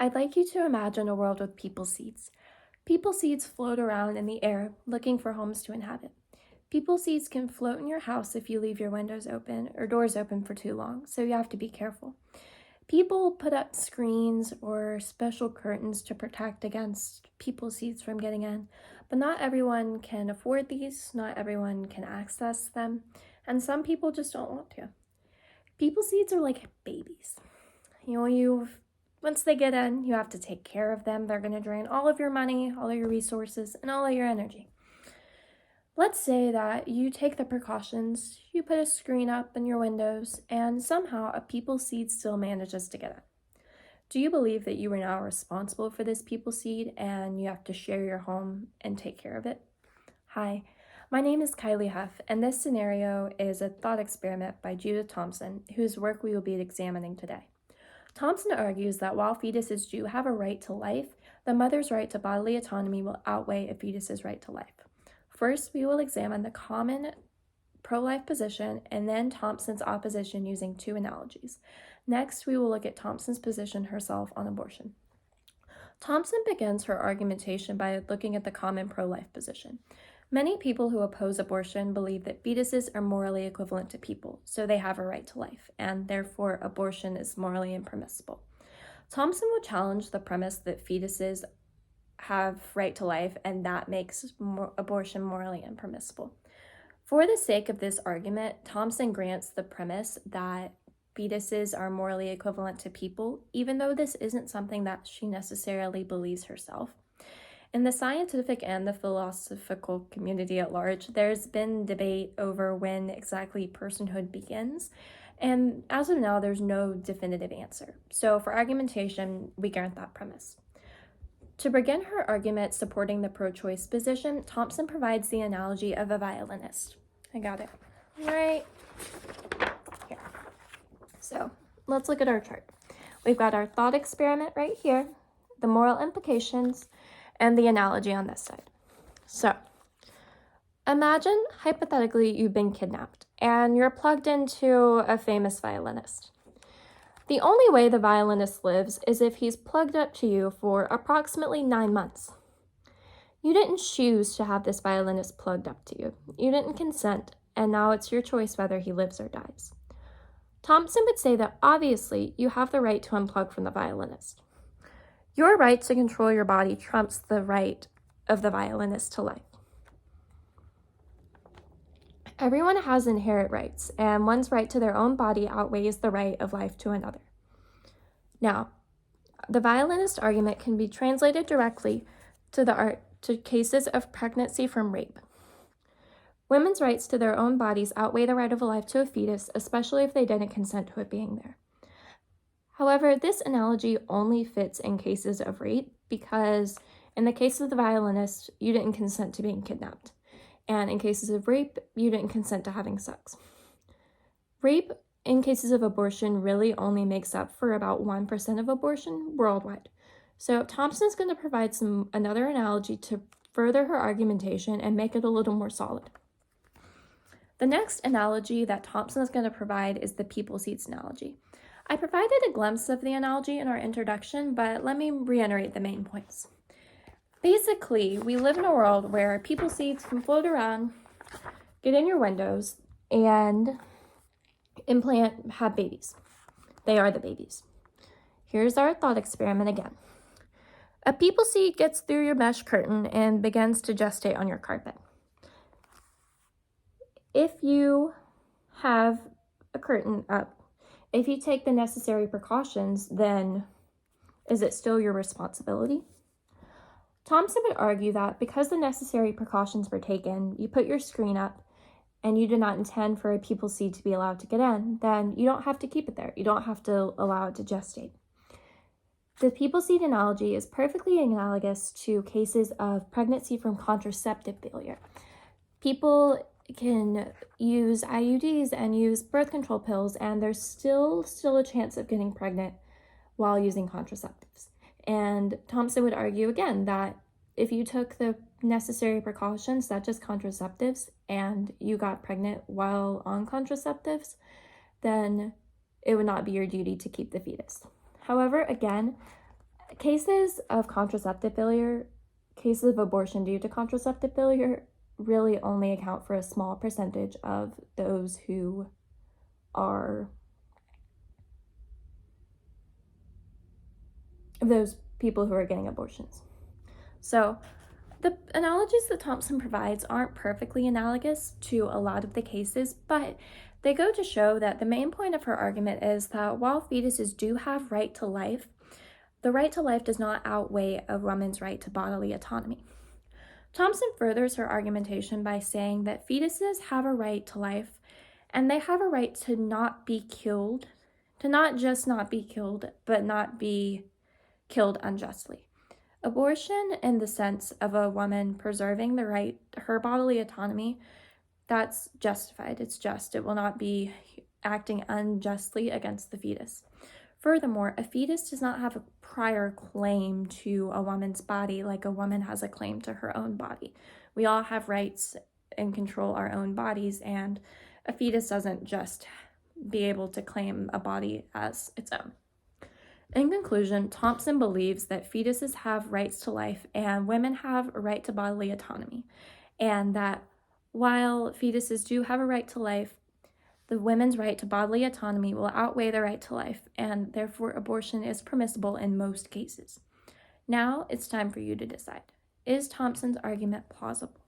I'd like you to imagine a world with people seeds. People seeds float around in the air, looking for homes to inhabit. People seeds can float in your house if you leave your windows open or doors open for too long, so you have to be careful. People put up screens or special curtains to protect against people seeds from getting in, but not everyone can afford these, not everyone can access them, and some people just don't want to. People seeds are like babies. You once they get in, you have to take care of them. They're going to drain all of your money, all of your resources, and all of your energy. Let's say that you take the precautions, you put a screen up in your windows, and somehow a people seed still manages to get in. Do you believe that you are now responsible for this people seed and you have to share your home and take care of it? Hi, my name is Kylie Huff, and this scenario is a thought experiment by Judith Thomson, whose work we will be examining today. Thomson argues that while fetuses do have a right to life, the mother's right to bodily autonomy will outweigh a fetus's right to life. First, we will examine the common pro-life position and then Thomson's opposition using two analogies. Next, we will look at Thomson's position herself on abortion. Thomson begins her argumentation by looking at the common pro-life position. Many people who oppose abortion believe that fetuses are morally equivalent to people, so they have a right to life, and therefore abortion is morally impermissible. Thomson will challenge the premise that fetuses have right to life, and that makes abortion morally impermissible. For the sake of this argument, Thomson grants the premise that fetuses are morally equivalent to people, even though this isn't something that she necessarily believes herself. In the scientific and the philosophical community at large, there's been debate over when exactly personhood begins, and as of now, there's no definitive answer. So for argumentation, we grant that premise. To begin her argument supporting the pro-choice position, Thomson provides the analogy of a violinist. I got it right here. So let's look at our chart. We've got our thought experiment right here, the moral implications, and the analogy on this side. So imagine, hypothetically, you've been kidnapped and you're plugged into a famous violinist. The only way the violinist lives is if he's plugged up to you for approximately 9 months. You didn't choose to have this violinist plugged up to you. You didn't consent, and now it's your choice whether he lives or dies. Thomson would say that obviously you have the right to unplug from the violinist. Your right to control your body trumps the right of the violinist to life. Everyone has inherent rights, and one's right to their own body outweighs the right of life to another. Now, the violinist argument can be translated directly to cases of pregnancy from rape. Women's rights to their own bodies outweigh the right of a life to a fetus, especially if they didn't consent to it being there. However, this analogy only fits in cases of rape because in the case of the violinist, you didn't consent to being kidnapped. And in cases of rape, you didn't consent to having sex. Rape in cases of abortion really only makes up for about 1% of abortion worldwide. So Thomson's going to provide another analogy to further her argumentation and make it a little more solid. The next analogy that Thomson is going to provide is the people seeds analogy. I provided a glimpse of the analogy in our introduction, but let me reiterate the main points. Basically, we live in a world where people seeds can float around, get in your windows, and have babies. They are the babies. Here's our thought experiment again. A people seed gets through your mesh curtain and begins to gestate on your carpet. If you have a curtain up, if you take the necessary precautions, then is it still your responsibility? Thomson would argue that because the necessary precautions were taken, you put your screen up, and you did not intend for a people seed to be allowed to get in, then you don't have to keep it there. You don't have to allow it to gestate. The people seed analogy is perfectly analogous to cases of pregnancy from contraceptive failure. People can use IUDs and use birth control pills, and there's still a chance of getting pregnant while using contraceptives. And Thomson would argue again that if you took the necessary precautions, such as contraceptives, and you got pregnant while on contraceptives, then it would not be your duty to keep the fetus. However, again, Cases of contraceptive failure, cases of abortion due to contraceptive failure really only account for a small percentage of those who are, of those people who are getting abortions. So the analogies that Thompson provides aren't perfectly analogous to a lot of the cases, but they go to show that the main point of her argument is that while fetuses do have right to life, the right to life does not outweigh a woman's right to bodily autonomy. Thompson furthers her argumentation by saying that fetuses have a right to life, and they have a right to not be killed, to not just not be killed, but not be killed unjustly. Abortion, in the sense of a woman preserving the right to her bodily autonomy, that's justified. It's just. It will not be acting unjustly against the fetus. Furthermore, a fetus does not have a prior claim to a woman's body like a woman has a claim to her own body. We all have rights and control our own bodies, and a fetus doesn't just be able to claim a body as its own. In conclusion, Thompson believes that fetuses have rights to life and women have a right to bodily autonomy, and that while fetuses do have a right to life, the women's right to bodily autonomy will outweigh the right to life, and therefore abortion is permissible in most cases. Now it's time for you to decide. Is Thompson's argument plausible?